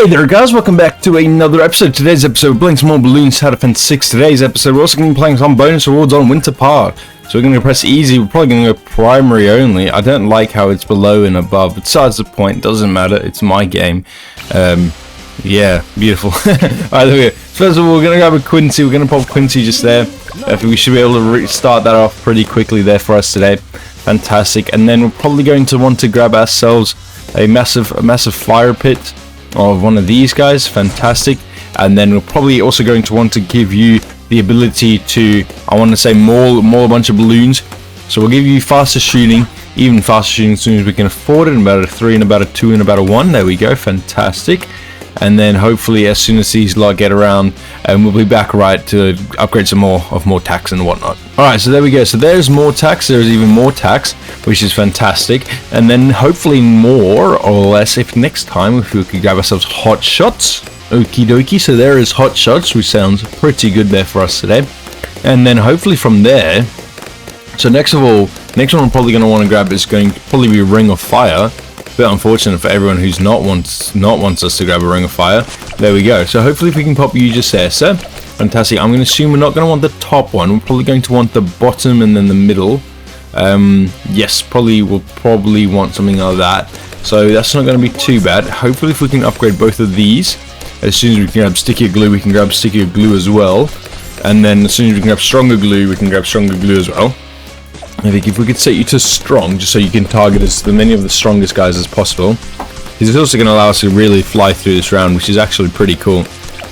Hey there guys, welcome back to another episode. Today's episode, we're playing some more Bloons How to Fence 6. Today's episode, we're also going to be playing some bonus rewards on Winter Park. So we're going to press easy, we're probably going to go primary only. I don't like how it's below and above, but besides the point, doesn't matter, it's my game. Yeah, beautiful. Alright, there we go. First of all, we're going to grab a Quincy, we're going to pop Quincy just there. I think we should be able to start that off pretty quickly there for us today. Fantastic. And then we're probably going to want to grab ourselves a massive fire pit of one of these guys. Fantastic. And then we're probably also going to want to give you the ability to, I want to say, maul a bunch of balloons. So we'll give you faster shooting, even faster shooting as soon as we can afford it, about a 3 and about a 2 and about a 1. There we go. Fantastic. And then hopefully as soon as these lot get around, we'll be back right to upgrade some more tacks and whatnot. Alright, so there we go. So there's more tacks, there's even more tacks, which is fantastic. And then hopefully more or less, if next time, if we could grab ourselves hot shots. Okie dokie, so there is hot shots, which sounds pretty good there for us today. And then hopefully from there, so next one I'm probably going to want to grab is going to probably be Ring of Fire. Bit unfortunate for everyone who's not wants us to grab a Ring of Fire. There we go. So hopefully if we can pop you just there, sir. Fantastic. I'm going to assume we're not going to want the top one. We're probably going to want the bottom and then the middle. Yes, we'll probably want something like that. So that's not going to be too bad. Hopefully if we can upgrade both of these, as soon as we can grab stickier glue, we can grab stickier glue as well. And then as soon as we can grab stronger glue, we can grab stronger glue as well. I think if we could set you to strong, just so you can target as many of the strongest guys as possible, it's also going to allow us to really fly through this round, which is actually pretty cool.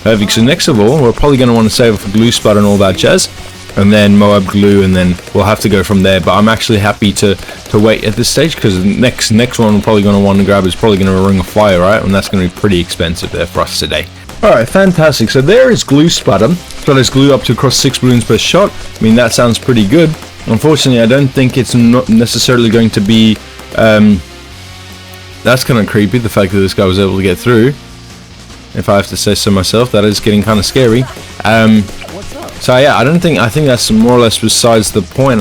Perfect. So next of all, we're probably going to want to save for glue splat and all that jazz, and then Moab glue, and then we'll have to go from there. But I'm actually happy to wait at this stage, because the next one we're probably going to want to grab is probably going to be a Ring of Fire, right? And that's going to be pretty expensive there for us today. Alright, fantastic. So there is glue splatter. So there's glue up to across 6 balloons per shot. I mean, that sounds pretty good. Unfortunately, I don't think it's not necessarily going to be, that's kind of creepy, the fact that this guy was able to get through, if I have to say so myself. That is getting kind of scary. So yeah, I think that's more or less besides the point.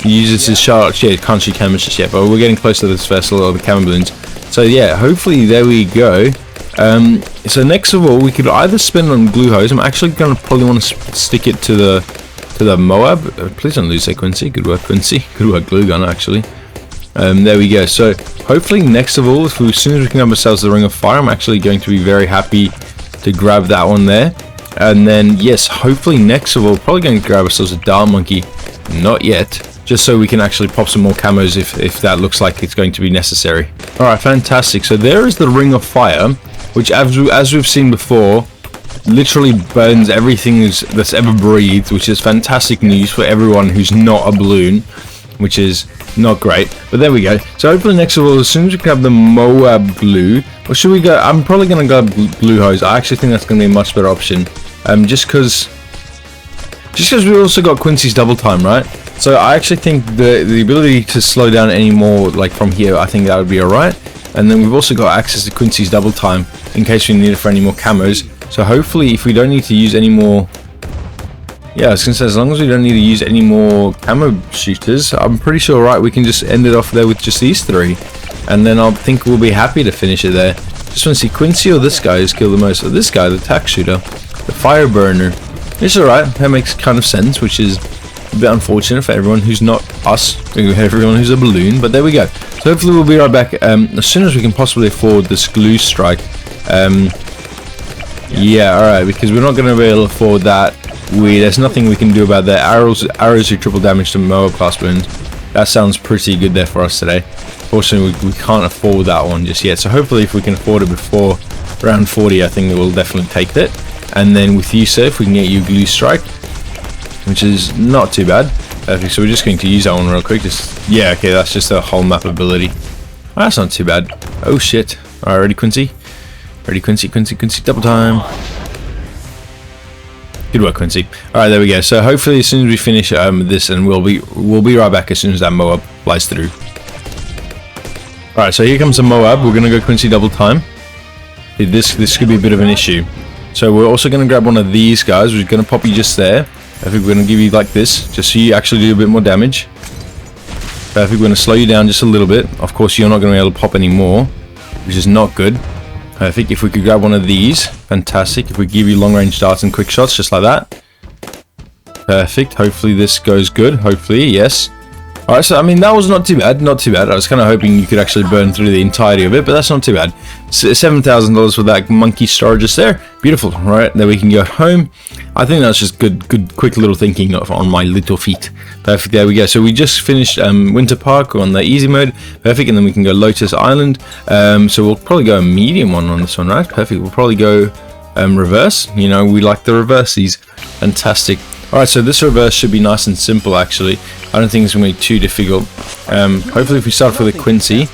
He uses his shot, yeah, can't shoot cameras just yet, but we're getting close to this vessel or the camera balloons. So yeah, hopefully there we go. So next of all, we could either spin on glue hose. I'm actually going to probably want to stick it to the Moab. Please don't lose that, Quincy. Good work, Quincy. Good work, glue gun, actually. There we go. So hopefully next of all, as soon as we can grab ourselves the Ring of Fire, I'm actually going to be very happy to grab that one there. And then yes, hopefully next of all, probably going to grab ourselves a Dart Monkey. Not yet, just so we can actually pop some more camos if that looks like it's going to be necessary. Alright, fantastic. So there is the Ring of Fire, which as we've seen before, literally burns everything that's ever breathed, which is fantastic news for everyone who's not a balloon, which is not great. But there we go. So hopefully next of all, as soon as we grab the Moab glue, or should we go, I'm probably going to go glue hose. I actually think that's going to be a much better option, just because we also got Quincy's double time, right? So I actually think the ability to slow down any more, like from here, I think that would be alright. And then we've also got access to Quincy's double time in case we need it for any more camos. So hopefully if we don't need to use any more, yeah, I was going to say, as long as we don't need to use any more camo shooters, I'm pretty sure, right, we can just end it off there with just these 3. And then I think we'll be happy to finish it there. Just want to see Quincy or this guy who's killed the most. Or this guy, the Tack Shooter, the Fire Burner. It's alright, that makes kind of sense, which is a bit unfortunate for everyone who's not us, everyone who's a balloon, but there we go. So hopefully we'll be right back as soon as we can possibly afford this glue strike. Yeah, alright, because we're not going to be able to afford that. There's nothing we can do about that. Arrows do triple damage to Moab class balloons. That sounds pretty good there for us today. Fortunately, we can't afford that one just yet. So hopefully if we can afford it before round 40, I think we'll definitely take that. And then with you, sir, if we can get you glue strike, which is not too bad. Perfect, so we're just going to use that one real quick. Yeah, okay, that's just a whole map ability. Oh, that's not too bad. Oh shit. Alright, ready, Quincy? Ready, Quincy, double time. Good work, Quincy. Alright, there we go. So hopefully as soon as we finish this, and we'll be right back as soon as that Moab flies through. Alright, so here comes the Moab. We're gonna go Quincy double time. This could be a bit of an issue. So we're also gonna grab one of these guys. We're gonna pop you just there. I think we're gonna give you like this, just so you actually do a bit more damage. Perfect, we're gonna slow you down just a little bit. Of course, you're not gonna be able to pop any more, which is not good. Perfect. If we could grab one of these, fantastic. If we give you long range darts and quick shots, just like that. Perfect. Hopefully this goes good. Hopefully, yes. Alright, so I mean, that was not too bad. Not too bad. I was kind of hoping you could actually burn through the entirety of it, but that's not too bad. $7,000 for that monkey storage just there. Beautiful. Right, then we can go home. I think that's just good, quick little thinking on my little feet. Perfect. There we go. So we just finished Winter Park on the easy mode. Perfect. And then we can go Lotus Island. So we'll probably go a medium one on this one, right? Perfect. We'll probably go reverse. You know, we like the reversies. Fantastic. Alright, so this reverse should be nice and simple actually. I don't think it's going to be too difficult. Hopefully if we start with a Quincy.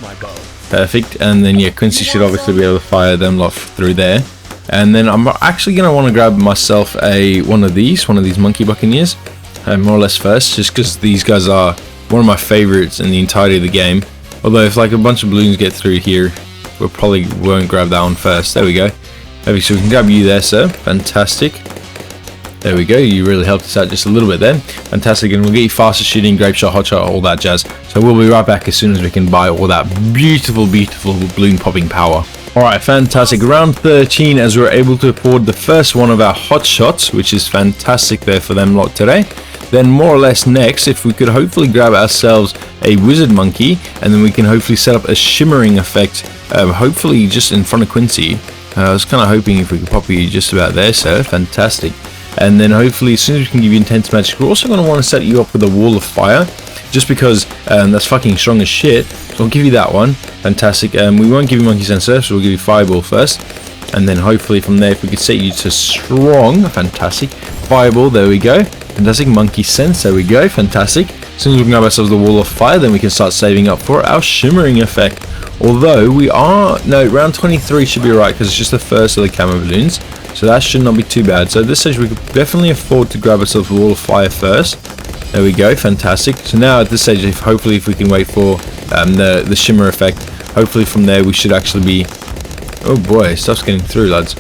Perfect. And then yeah, Quincy should obviously be able to fire them off through there. And then I'm actually going to want to grab myself one of these Monkey Buccaneers. More or less first, just because these guys are one of my favorites in the entirety of the game. Although if like a bunch of balloons get through here, we probably won't grab that one first. There we go. Maybe so we can grab you there, sir. Fantastic. There we go, you really helped us out just a little bit there. Fantastic, and we'll get you faster shooting, grape shot, hot shot, all that jazz. So we'll be right back as soon as we can buy all that beautiful balloon popping power. Alright, fantastic. Round 13 as we're able to afford the first one of our hot shots, which is fantastic there for them lot today. Then more or less next, if we could hopefully grab ourselves a wizard monkey, and then we can hopefully set up a shimmering effect, hopefully just in front of Quincy. I was kind of hoping if we could pop you just about there, so fantastic. And then hopefully as soon as we can give you intense magic, we're also going to want to set you up with a wall of fire, just because that's fucking strong as shit. So I'll give you that one. Fantastic. We won't give you monkey sense first, so we'll give you fireball first, and then hopefully from there if we could set you to strong. Fantastic. Fireball, there we go. Fantastic. Monkey sense, there we go. Fantastic. As soon as we can grab ourselves the wall of fire, then we can start saving up for our shimmering effect. Although round 23 should be right because it's just the first of the camo balloons. So that should not be too bad. So at this stage we could definitely afford to grab ourselves a wall of fire first. There we go, fantastic. So now at this stage, hopefully if we can wait for the shimmer effect, hopefully from there we should actually be... Oh boy, stuff's getting through, lads.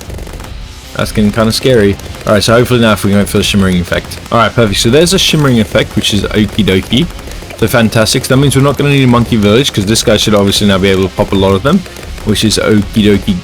That's getting kind of scary. Alright, so hopefully now if we can wait for the shimmering effect. Alright, perfect. So there's a shimmering effect, which is okie dokie. So fantastic. So that means we're not going to need a monkey village, because this guy should obviously now be able to pop a lot of them, which is okie dokie,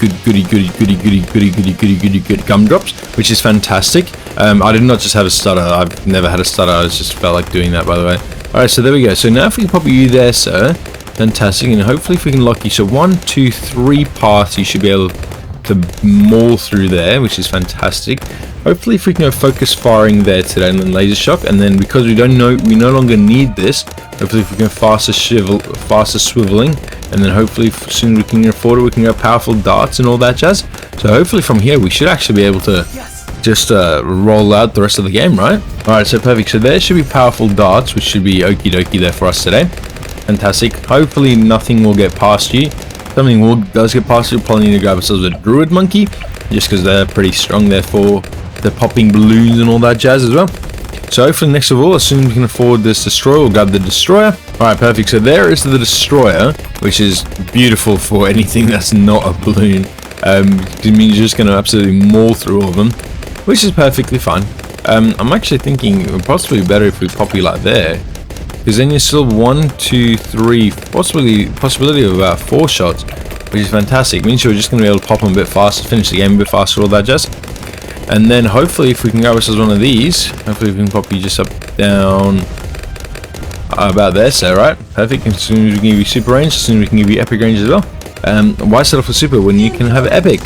goody gumdrops, which is fantastic. I did not just have a stutter. I've never had a stutter. I just felt like doing that, by the way. Alright, so there we go. So now if we can pop you there, sir. Fantastic. And hopefully if we can lock you. So 1, 2, 3 paths you should be able to maul through there, which is fantastic. Hopefully if we can go focus firing there today and then laser shock, and then because we no longer need this, hopefully if we can faster swiveling, and then hopefully as soon as we can afford it we can go powerful darts and all that jazz. So hopefully from here we should actually be able to just roll out the rest of the game, right? Alright, so perfect. So there should be powerful darts, which should be okie dokie there for us today. Fantastic. Hopefully nothing will get past you. If something does get past you, we'll probably need to grab ourselves a druid monkey, just because they're pretty strong there for the popping balloons and all that jazz as well. So hopefully next of all, as soon as we can afford this destroyer, we'll grab the destroyer. Alright, perfect. So there is the destroyer, which is beautiful for anything that's not a balloon. It means you're just going to absolutely maul through all of them, which is perfectly fine. I'm actually thinking it would possibly be better if we pop you like there, because then you're still 1, 2, 3, possibility of about 4 shots, which is fantastic. It means you're just going to be able to pop them a bit faster, finish the game a bit faster, all that jazz. And then hopefully if we can grab ourselves one of these, hopefully we can pop you just up, down, about there, so right, perfect. As soon as we can give you super range, as soon as we can give you epic range as well. Why settle for super when you can have epic?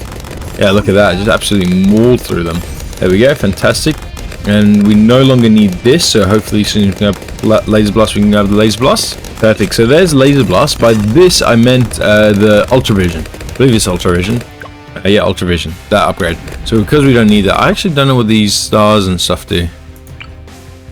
Yeah, look at that, just absolutely maul through them. There we go, fantastic. And we no longer need this, so hopefully as soon as we can have laser blast, we can have the laser blast. Perfect, so there's laser blast. By this I meant the ultravision. I believe it's ultravision. Yeah, ultravision, that upgrade. So because we don't need that, I actually don't know what these stars and stuff do.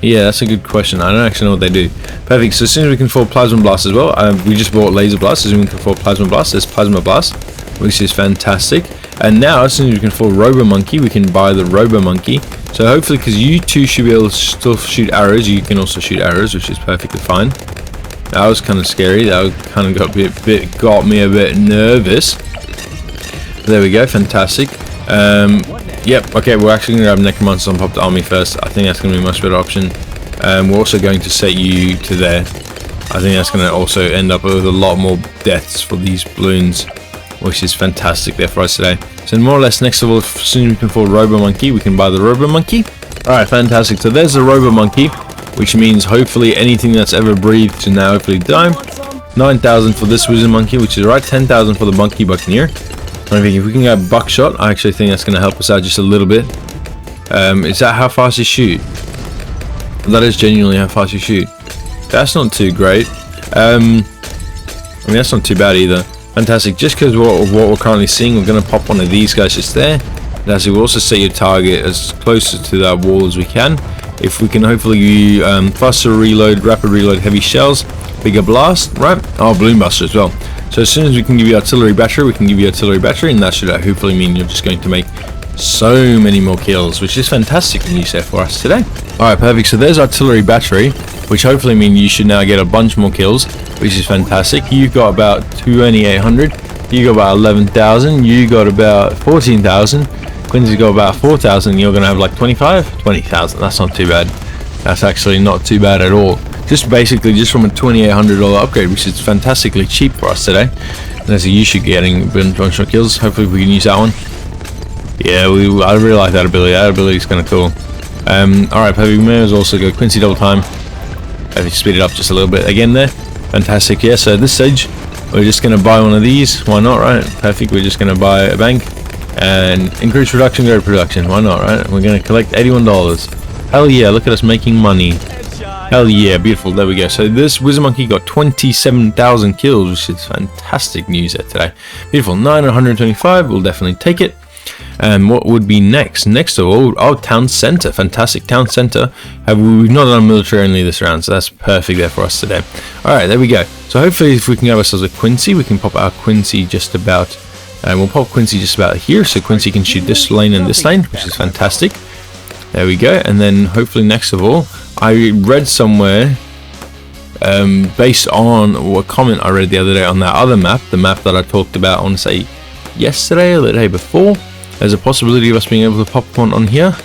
Yeah, that's a good question. I don't actually know what they do. Perfect. So as soon as we can afford plasma blast as well, we just bought laser blast. As soon as we can afford plasma blast, there's plasma blast, which is fantastic. And now as soon as we can afford robo monkey, we can buy the robo monkey. So hopefully, because you two should be able to still shoot arrows, you can also shoot arrows, which is perfectly fine. That was kind of scary. That kind of got me a bit nervous. There we go, fantastic. Yep, okay, we're actually going to grab Necromancers on Popped Army first. I think that's going to be a much better option. We're also going to set you to there. I think that's going to also end up with a lot more deaths for these balloons. which is fantastic there for us today. So more or less, next of all, as soon as we can afford Robo Monkey, we can buy the Robo Monkey. Alright, fantastic. So there's the Robo Monkey, which means hopefully anything that's ever breathed should now hopefully die. 9,000 for this Wizard Monkey, which is right. 10,000 for the Monkey Buccaneer. I think if we can get Buckshot, I actually think that's going to help us out just a little bit. Is that how fast you shoot? That is genuinely how fast you shoot. That's not too great. I mean, that's not too bad either. Fantastic. Just because what we're currently seeing, we're going to pop one of these guys just there. Fantastic. We'll also set your target as close to that wall as we can. If we can hopefully faster reload, rapid reload, heavy shells, bigger blast, right? Oh, Balloon Buster as well. So as soon as we can give you artillery battery, we can give you artillery battery, and that should hopefully mean you're just going to make so many more kills, which is fantastic news there for us today. Alright, perfect. So there's artillery battery, which hopefully means you should now get a bunch more kills, which is fantastic. You've got about 2,800, you got about 11,000, you got about 14,000, Quincy's got about 4,000, you're going to have like 20,000. That's not too bad. That's actually not too bad at all. Just basically just from a $2,800 upgrade, which is fantastically cheap for us today. There's a you should getting a bunch of kills. Hopefully we can use that one. Yeah, I really like that ability. That ability is kind of cool. Alright, perfect. We may as well also go Quincy double time. Maybe speed it up just a little bit again there. Fantastic. Yeah, so at this stage, we're just going to buy one of these. Why not, right? Perfect. We're just going to buy a bank and increase production, go to production. Why not, right? We're going to collect $81. Hell yeah, look at us making money. Hell yeah, beautiful. There we go. So this Wizard Monkey got 27,000 kills, which is fantastic news there today. Beautiful. 925. We'll definitely take it. And what would be next? Next of all, our town center. Fantastic town center. We've not done military only this round, so that's perfect there for us today. Alright, there we go. So hopefully if we can have ourselves a Quincy, we can pop our Quincy just about, and we'll pop Quincy just about here, so Quincy can shoot this lane and this lane, which is fantastic. There we go. And then hopefully next of all, I read somewhere, based on a comment I read the other day on that other map, the map that I talked about, I want to say yesterday or the day before, there's a possibility of us being able to pop one on here.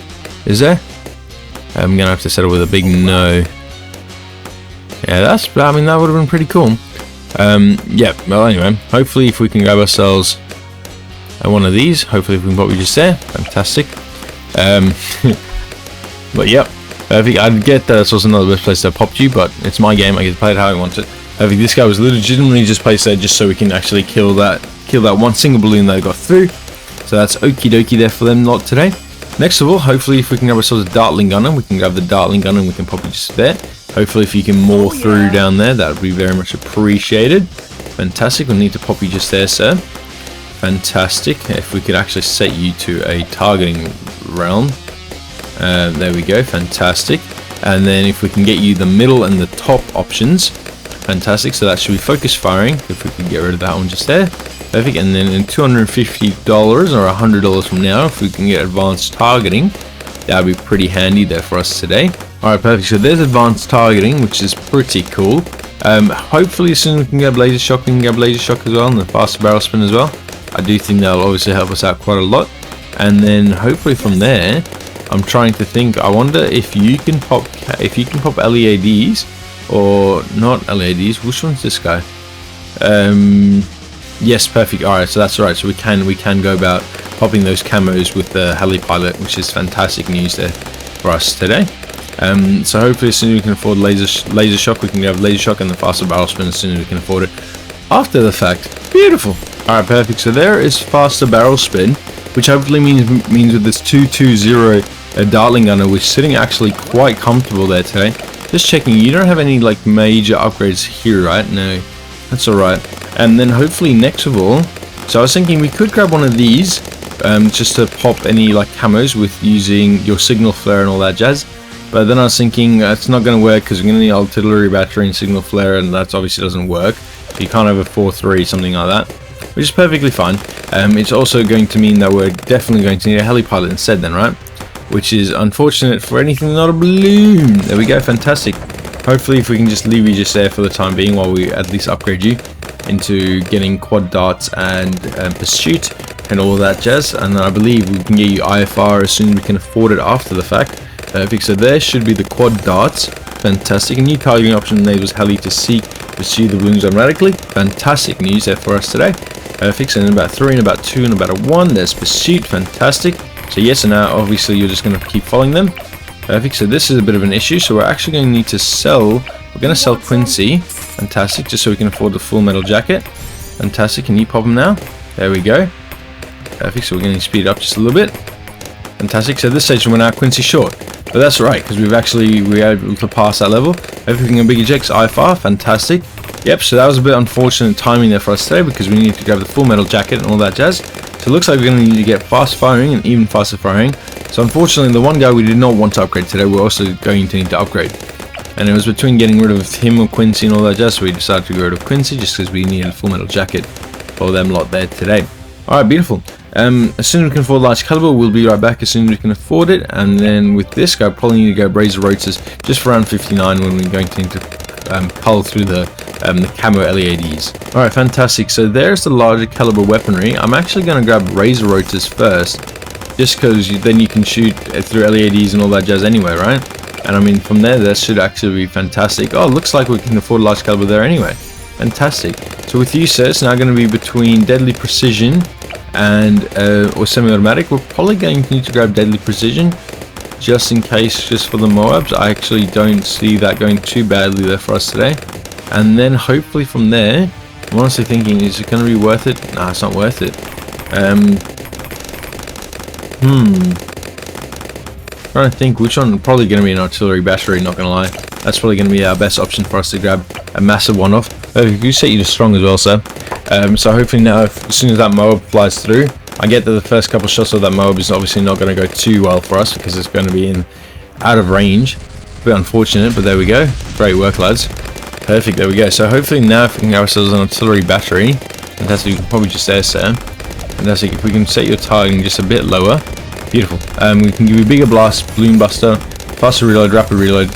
Is there? I'm gonna have to settle with a big no. Yeah, I mean, that would have been pretty cool. Yeah, well anyway, hopefully if we can grab ourselves one of these, hopefully if we can pop you just there, fantastic. But yep, I think I'd get that this wasn't the best place to pop you, but it's my game, I get to play it how I want it. I think this guy was legitimately just placed there just so we can actually kill that one single balloon that I got through. So that's okie dokie there for them lot today. Next of all, hopefully if we can grab ourselves a Dartling Gunner, we can grab the Dartling Gunner and we can pop it just there. Hopefully if you can maul through down there, that would be very much appreciated. Fantastic, we'll need to pop you just there, sir. Fantastic, if we could actually set you to a targeting realm. There we go, fantastic. And then if we can get you the middle and the top options, fantastic. So that should be focus firing, if we can get rid of that one just there. Perfect. And then in $250 or $100 from now, if we can get advanced targeting, that would be pretty handy there for us today. Alright, perfect. So there's advanced targeting, which is pretty cool. Hopefully as soon as we can get laser shock, we can get laser shock as well, and the faster barrel spin as well. I do think that'll obviously help us out quite a lot. And then hopefully from there, I'm trying to think, I wonder if you can pop LEADs, or not LEADs, which one's this guy? Yes, perfect. Alright, so that's alright. So we can go about popping those camos with the heli pilot, which is fantastic news there for us today. So hopefully as soon as we can afford laser shock, we can have laser shock and the faster barrel spin as soon as we can afford it after the fact. Beautiful. Alright, perfect. So there is faster barrel spin, which hopefully means with this 220 Dartling Gunner, which is sitting actually quite comfortable there today. Just checking, you don't have any like major upgrades here, right? No, that's alright. And then hopefully next of all, so I was thinking we could grab one of these, just to pop any like camos with using your signal flare and all that jazz. But then I was thinking it's not going to work because we're going to need artillery battery and signal flare, and that obviously doesn't work. So you can't have a 4-3, something like that, which is perfectly fine. It's also going to mean that we're definitely going to need a heli pilot instead then, right? Which is unfortunate for anything not a balloon. There we go, fantastic. Hopefully if we can just leave you just there for the time being while we at least upgrade you into getting quad darts and pursuit and all that jazz, and then I believe we can get you IFR as soon as we can afford it after the fact. Perfect. So there should be the quad darts. Fantastic. A new targeting option enables heli to seek pursue the balloons automatically. Fantastic news there for us today. Perfect. So then about 3 and about 2 and about a 1. There's Pursuit. Fantastic. So yes, and now obviously you're just going to keep following them. Perfect. So this is a bit of an issue. So we're actually going to need to sell. We're going to sell Quincy. Fantastic. Just so we can afford the full metal jacket. Fantastic. Can you pop them now? There we go. Perfect. So we're going to speed it up just a little bit. Fantastic. So at this stage we're now Quincy short. But that's right, because we're able to pass that level. Everything in big ejects, IFR, fantastic. Yep, so that was a bit unfortunate timing there for us today, because we need to grab the full metal jacket and all that jazz. So it looks like we're going to need to get fast firing and even faster firing. So unfortunately, the one guy we did not want to upgrade today, we're also going to need to upgrade. And it was between getting rid of him or Quincy and all that jazz, so we decided to get rid of Quincy just because we needed a full metal jacket for them lot there today. Alright, beautiful. As soon as we can afford large caliber, we'll be right back as soon as we can afford it. And then with this guy, probably need to go Razor Rotors just for around 59 when we're going to need to cull through the camo LEADs. Alright, fantastic. So there's the larger caliber weaponry. I'm actually going to grab Razor Rotors first, just because then you can shoot through LEADs and all that jazz anyway, right? And I mean, from there, that should actually be fantastic. Oh, it looks like we can afford large caliber there anyway. Fantastic. So with you, sir, it's now going to be between Deadly Precision and or semi-automatic. We're probably going to need to grab Deadly Precision just in case, just for the Moabs. I actually don't see that going too badly there for us today. And then hopefully from there, I'm honestly thinking, is it going to be worth it? Nah, it's not worth it. Trying to think which one. Probably going to be an artillery battery, not going to lie. That's probably going to be our best option for us to grab a massive one off. You set you to strong as well, sir. So hopefully now, as soon as that Moab flies through, I get that the first couple shots of that Moab is obviously not going to go too well for us because it's going to be out of range. A bit unfortunate, but there we go. Great work, lads. Perfect, there we go. So hopefully now if we can get ourselves an artillery battery, fantastic, we can probably just there, sir. Fantastic, if we can set your targeting just a bit lower. Beautiful. We can give you bigger blast, balloon buster, faster reload, rapid reload.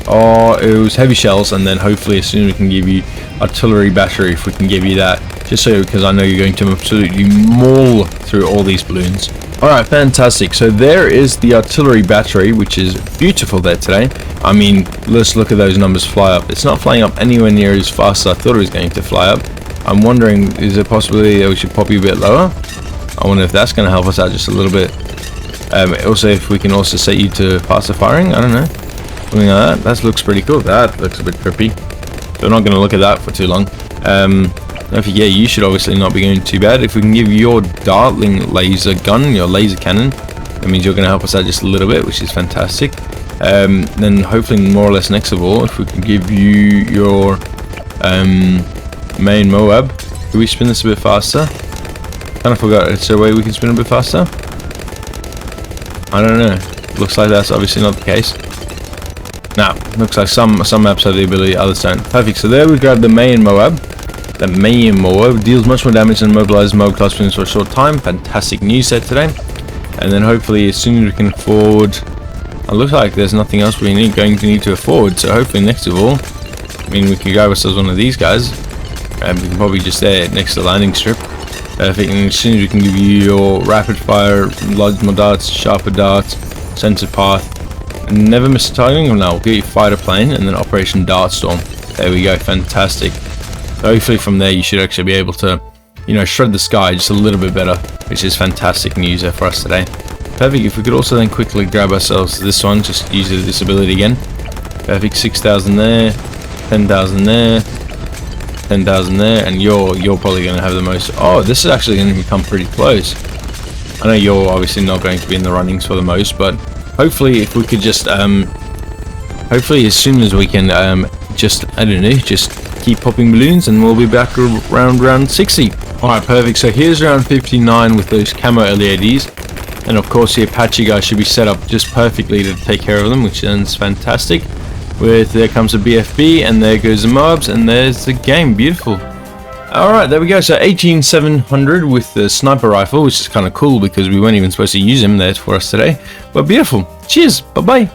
Oh, it was heavy shells, and then hopefully as soon as we can give you artillery battery, if we can give you that, just so, because I know you're going to absolutely maul through all these balloons. Alright, fantastic. So there is the artillery battery, which is beautiful there today. I mean, let's look at those numbers fly up. It's not flying up anywhere near as fast as I thought it was going to fly up. I'm wondering, is there a possibility that we should pop you a bit lower? I wonder if that's going to help us out just a little bit. Also, if we can also set you to faster firing, I don't know. Something like that. That looks pretty cool. That looks a bit trippy. So I'm not going to look at that for too long. Yeah, you should obviously not be going too bad. If we can give you your dartling laser gun, your laser cannon, that means you're going to help us out just a little bit, which is fantastic. Then hopefully more or less next of all, if we can give you your main Moab. Can we spin this a bit faster? Kind of forgot. Is there a way we can spin a bit faster? I don't know. Looks like that's obviously not the case. Nah, looks like some maps have the ability, others don't. Perfect. So there we grab the main Moab. The main Moab deals much more damage than mobilized Moab class spins for a short time. Fantastic news set today. And then hopefully as soon as we can afford, it looks like there's nothing else we going to need to afford. So hopefully next of all, I mean, we can grab ourselves one of these guys, and we can probably just there next to the landing strip. Perfect. And as soon as we can give you your rapid fire, large more darts, sharper darts, sensor path, and never miss a targeting. Now we'll get your fighter plane and then Operation Dartstorm. There we go. Fantastic. So hopefully from there you should actually be able to, you know, shred the sky just a little bit better, which is fantastic news there for us today. Perfect. If we could also then quickly grab ourselves this one, just use this ability again. Perfect. 6,000 there, 10,000 there, 10,000 there, and you're probably going to have the most. Oh, this is actually going to become pretty close. I know you're obviously not going to be in the runnings for the most, but hopefully if we could just hopefully as soon as we can just, I don't know, just keep popping balloons and we'll be back around round 60. Alright, perfect. So here's round 59 with those camo LEDs, and of course the Apache guy should be set up just perfectly to take care of them, which is fantastic. There comes a BFB, and there goes the Moabs, and there's the game. Beautiful. Alright, there we go. So 18700 with the sniper rifle, which is kind of cool because we weren't even supposed to use him there for us today. But beautiful. Cheers. Bye bye.